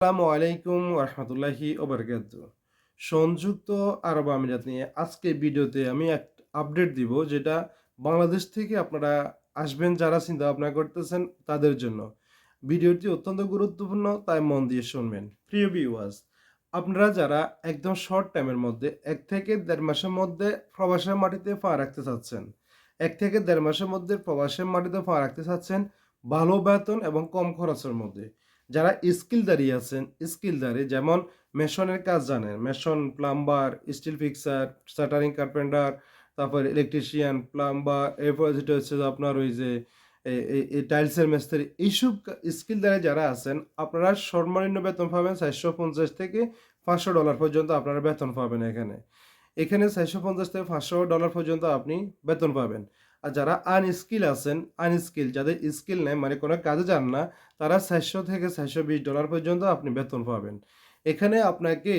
আসসালামু আলাইকুম রহমতুল্লাহি ওবরকাতুহ। সংযুক্ত আরব আমিরাত নিয়ে আজকে ভিডিওতে আমি এক আপডেট দিব, যেটা বাংলাদেশ থেকে আপনারা আসবেন যারা চিন্তা ভাবনা করতেছেন তাদের জন্য। ভিডিওটি অত্যন্ত গুরুত্বপূর্ণ, তাই মন দিয়ে শুনবেন। প্রিয় ভিউয়ার্স, আপনারা যারা একদম শর্ট টাইমের মধ্যে 1 থেকে 1.5 মাসের মধ্যে প্রবাসের মাটিতে পা রাখতে চাচ্ছেন, 1 থেকে 1.5 মাসের মধ্যে প্রবাসের মাটিতে পা রাখতে চাচ্ছেন ভালো বেতন এবং কম খরচের মধ্যে, যারা স্কিলদারি আছেন, স্কিলদারি যেমন মেশনের কাজ জানেন, mason, plumber, still fixer, shuttering carpenter, তারপর ইলেকট্রিশিয়ান, প্লাম্বার, এরপর যেটা হচ্ছে যে আপনার ওই যে এই টাইলসের মিস্ত্রি, এইসব স্কিলদারি যারা আছেন, আপনারা সর্বনিম্ন বেতন পাবেন $450 থেকে $500 পর্যন্ত আপনারা বেতন পাবেন এখানে। এখানে $450 থেকে $500 পর্যন্ত আপনি বেতন পাবেন। আর যারা আনস্কিল আছেন, আনস্কিল যাদের স্কিল নেই, মানে কোনো কাজে যান না, তারা $400 থেকে $420 পর্যন্ত আপনি বেতন পাবেন। এখানে আপনাকে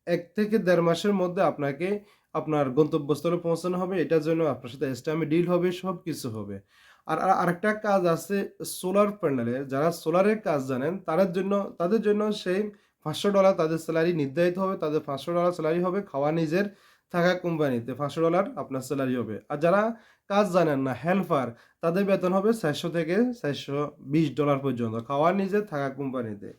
1 থেকে 1.5 মাসের মধ্যে আপনাকে আপনার গন্তব্যস্থলে পৌঁছানো হবে। এটার জন্য আপনার সাথে স্ট্যাম্পে ডিল হবে, সবকিছু হবে। আরেকটা কাজ আছে সোলার প্যানেলের। যারা সোলারের কাজ জানেন তাদের জন্য সেই $500 তাদের স্যালারি নির্ধারিত হবে। তাদের $500 স্যালারি হবে, খাওয়া নিজের, থাকা কোম্পানিতে $500 আপনার স্যালারি হবে। আর যারা কাজ জানেন না, হেল্পার, তাদের বেতন হবে $400 থেকে $420 পর্যন্ত, খাওয়া নিজের, থাকা কোম্পানিতে।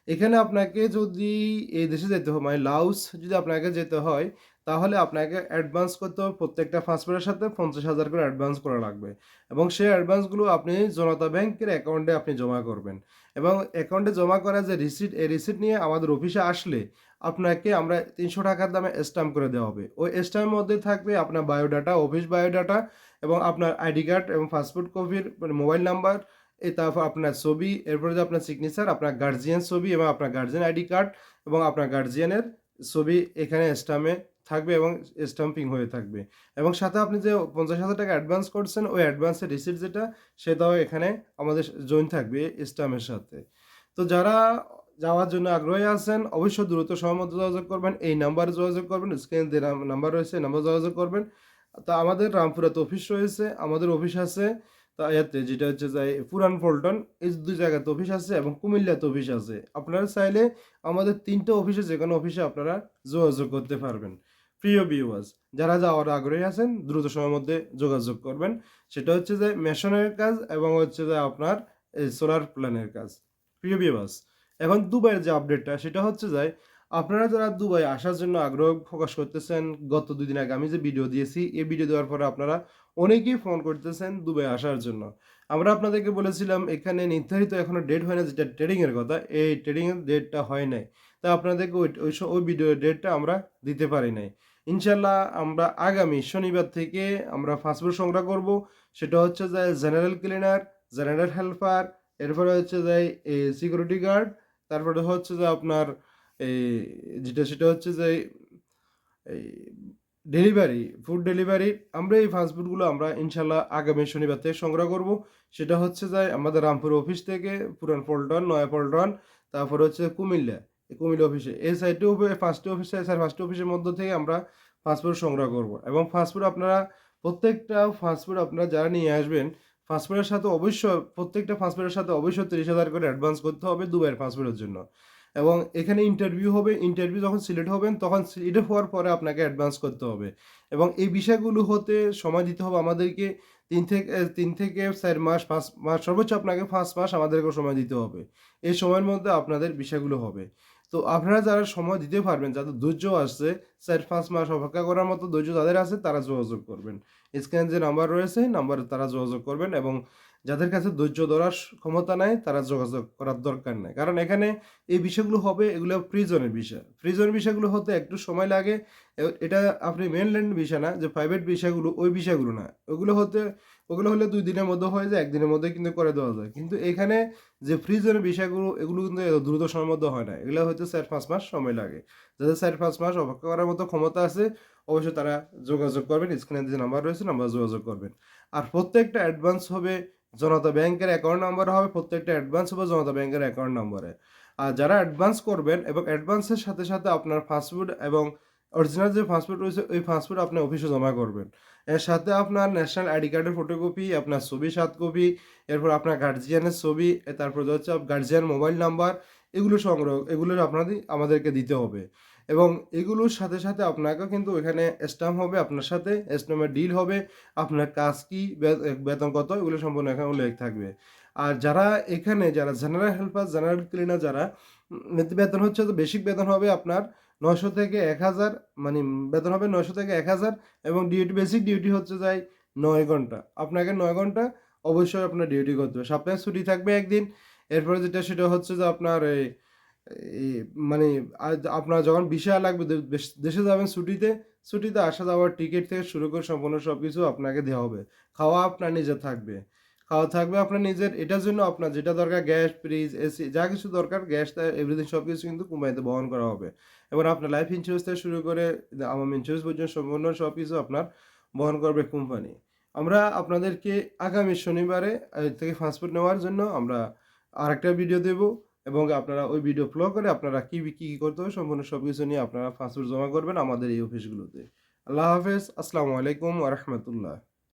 এখানে আপনাকে যদি এই দেশে যেতে হয়, মানে লাওস যদি আপনাকে যেতে হয়, তাহলে আপনাকে অ্যাডভান্স করতে হবে। প্রত্যেকটা পাসপোর্টের সাথে 50,000 করে অ্যাডভান্স করা লাগবে, এবং সেই অ্যাডভান্সগুলো আপনি জনতা ব্যাংকের অ্যাকাউন্টে আপনি জমা করবেন। এবং অ্যাকাউন্টে জমা করা যে রিসিট, এই রিসিট নিয়ে আমাদের অফিসে আসলে আপনাকে আমরা $300 দামে স্ট্যাম্প করে দেওয়া হবে। ওই স্ট্যাম্পের মধ্যে থাকবে আপনার বায়োডাটা, অফিস বায়োডাটা, এবং আপনার আইডি কার্ড এবং পাসপোর্ট কপির মানে মোবাইল নাম্বার, তারপর আপনার ছবি, এরপরে যে আপনার সিগনেচার, আপনার গার্জিয়ান ছবি এবং আপনার গার্জিয়ান আইডি কার্ড এবং আপনার গার্জিয়ানের ছবি এখানে স্ট্যাম্পে থাকবে এবং স্ট্যাম্পিং হয়ে থাকবে। এবং সাথে আপনি যে $50,000 অ্যাডভান্স করছেন, ওই অ্যাডভান্সের রিসিট যেটা, সেটাও এখানে আমাদের জয়েন থাকবে স্ট্যাম্পের সাথে। তো যারা যাওয়ার জন্য আগ্রহী আছেন, অবশ্যই দ্রুত সময়ের মধ্যে যোগাযোগ করবেন। এই নাম্বারে যোগাযোগ করবেন, স্ক্রিনে যে নাম্বার রয়েছে, নাম্বার যোগাযোগ করবেন। তো আমাদের রামপুরাতে অফিস রয়েছে, আমাদের অফিস আছে তা ইয়াতে যেটা হচ্ছে যে পুরান পল্টন, এই ২ জায়গাতে অফিস আছে, এবং কুমিল্লাতে অফিস আছে। আপনারা চাইলে আমাদের ৩ টা অফিসে, যেকোনো অফিসে আপনারা যোগাযোগ করতে পারবেন। প্রিয় ভিউয়ার্স, যারা যাওয়ার আগ্রহী আছেন দ্রুত সময়ের মধ্যে যোগাযোগ করবেন। সেটা হচ্ছে যে মেশনের কাজ এবং হচ্ছে যে আপনার এই সোলার প্ল্যানের কাজ। প্রিয় ভিউয়ার্স, এখন দুবাইয়ের যে আপডেটটা, সেটা হচ্ছে যে আপনারা যারা দুবাই আসার জন্য আগ্রহ প্রকাশ করতেছেন, গত ২ দিন আগে আমি যে ভিডিও দিয়েছি, এই ভিডিও দেওয়ার পরে আপনারা অনেকেই ফোন করতেছেন দুবাই আসার জন্য। আমরা আপনাদেরকে বলেছিলাম এখানে নির্ধারিত এখনো ডেট হয় না, যেটা ট্রেডিং এর কথা, এই ট্রেডিং এর ডেটটা হয় নাই। তাই আপনাদেরকে ওই ভিডিওর ডেটটা আমরা দিতে পারি নাই। ইনশাআল্লাহ আমরা আগামী শনিবার থেকে আমরা পাসপোর্ট সংগ্রহ করব। সেটা হচ্ছে যে জেনারেল ক্লিনার, জেনারেল হেল্পার, এরপরে হচ্ছে যে সিকিউরিটি গার্ড, তারপরে হচ্ছে যে আপনার এই সেটা হচ্ছে যে এই ডেলিভারি, ফুড ডেলিভারি। আমরা এই ফাস্ট ফুডগুলো আমরা ইনশাআল্লাহ আগামী শনিবার থেকে সংগ্রহ করব। সেটা হচ্ছে যে আমাদের রামপুর অফিস থেকে পুরান পল্টন, নয়া পল্টন, তারপরে হচ্ছে কুমিল্লা, এই কুমিল্লা অফিসে, এই সাইডে ৫টি অফিসে, ৫টি অফিসের মধ্য থেকে আমরা ফাস্ট ফুড সংগ্রহ করব। এবং ফাস্ট ফুড আপনারা প্রত্যেকটা ফাস্ট ফুড আপনারা যারা নিয়ে আসবেন, ফাস্ট ফুডের সাথে অবশ্যই, প্রত্যেকটা ফাস্ট ফুডের সাথে অবশ্যই ৩০,০০০ করে অ্যাডভান্স করতে হবে দুবাইয়ের ফাস্ট ফুডের জন্য। এবং এখানে ইন্টারভিউ হবে। ইন্টারভিউ যখন সিলেক্ট হবেন, তখন সিলেক্ট হওয়ার পরে আপনাকে অ্যাডভান্স করতে হবে। এবং এই বিষয়গুলো হতে সময় দিতে হবে আমাদেরকে ৩ থেকে ৪ মাস, ৫ মাস, সর্বোচ্চ আপনাকে ৫ মাস আমাদেরকে সময় দিতে হবে। এই সময়ের মধ্যে আপনাদের বিষয়গুলো হবে। তো আপনারা যারা সময় দিতে পারবেন, যাদের ধৈর্য আছে, ৪-৫ মাস অপেক্ষা করার মতো ধৈর্য যাদের আছে, তারা যোগাযোগ করবেন। স্ক্রিনে যে নাম্বার রয়েছে, নাম্বারে তারা যোগাযোগ করবেন। এবং যাদের কাছে ধৈর্য ধরার ক্ষমতা নাই, তারা যোগাযোগ করার দরকার নাই। কারণ এখানে এই বিষয়গুলো হবে, এগুলো প্রিজনের বিষয়। প্রিজনের বিষয়গুলো হতে একটু সময় লাগে। এটা আপনি মেইনল্যান্ড বিষয় না, যে প্রাইভেট বিষয়গুলো, ওই বিষয়গুলো না। ওগুলো হলে ২ দিনের মধ্যে হয়ে যায়, ১ দিনের মধ্যে কিন্তু করে দেওয়া যায়। কিন্তু এখানে যে প্রিজনের বিষয়গুলো, এগুলো কিন্তু এত দ্রুত সময়ের মধ্যে হয় না। এগুলো হয়তো ৪-৫ মাস সময় লাগে। যাদের ৪-৫ মাস অপেক্ষা করার মতো ক্ষমতা আছে, অবশ্যই তারা যোগাযোগ করবেন। স্ক্রিনে যে নাম্বার রয়েছে, নাম্বারে যোগাযোগ করবেন। আর প্রত্যেকটা অ্যাডভান্স হবে জনতা ব্যাংকের অ্যাকাউন্ট নাম্বার হবে, প্রত্যেকটা অ্যাডভান্স হবে জনতা ব্যাংকের অ্যাকাউন্ট নাম্বারে। আর যারা অ্যাডভান্স করবেন, এবং অ্যাডভান্সের সাথে সাথে আপনার ফাস্টফুড এবং অরিজিনাল যে ফাস্টফুড রয়েছে, ওই ফাস্টফুড আপনি অফিসে জমা করবেন। এর সাথে আপনার ন্যাশনাল আইডি কার্ডের ফটোকপি, আপনার ছবি ৭ কপি, এরপর আপনার গার্জিয়ানের ছবি, তারপর হচ্ছে গার্জিয়ান মোবাইল নাম্বার, এগুলো আমাদেরকে দিতে হবে। এবং এগুলোর সাথে, সাথে আপনাকেও কিন্তু ওইখানে স্ট্যাম্প হবে আপনার সাথে, স্ট্যাম্পের ডিল হবে, আপনার কাজ কি, বেতন কত, এগুলো সম্পূর্ণ এখানে উল্লেখ থাকবে। আর যারা জেনারেল হেল্পার, জেনারেল ক্লিনার যারা বেতন হচ্ছে, তো বেসিক বেতন হবে আপনার ৯০০ থেকে ১,০০০, মানে বেতন হবে ৯০০ থেকে ১,০০০, এবং বেসিক ডিউটি হচ্ছে ৯ ঘন্টা। আপনাকে ৯ ঘন্টা অবশ্যই আপনার ডিউটি করতে হবে। সপ্তাহে ছুটি থাকবে ১ দিন। এরপরে সেটা হচ্ছে যে আপনার এই মানে আপনার যখন ভিসা লাগবে, দেশে যাবেন ছুটিতে, ছুটিতে আসা যাওয়ার টিকিট থেকে শুরু করে সম্পূর্ণ সবকিছু আপনাকে দেওয়া হবে। খাওয়া আপনার নিজের থাকবে। খাওয়া থাকবে আপনার নিজের। এটার জন্য আপনার যেটা দরকার, গ্যাস, ফ্রিজ, এসি, যা কিছু দরকার, গ্যাস, এভরিথিং সবকিছু কিন্তু কোম্পানিতে বহন করা হবে। এবং আপনার লাইফ ইন্স্যুরেন্স থেকে শুরু করে আওয়ামী ইন্স্যুরেন্স পর্যন্ত সম্পূর্ণ সবকিছু আপনার বহন করবে কোম্পানি। আমরা আপনাদেরকে আগামী শনিবারে থেকে পাসপোর্ট নেওয়ার জন্য আমরা আরেকটা ভিডিও দেব, এবং আপনারা ওই ভিডিও ফলো করে আপনারা কি করতে হবে সম্পূর্ণ সবকিছু নিয়ে আপনারা পাসপোর্ট জমা করবেন আমাদের এই অফিসগুলোতে। আল্লাহ হাফেজ। আসসালামু আলাইকুম ওয়া রাহমাতুল্লাহ।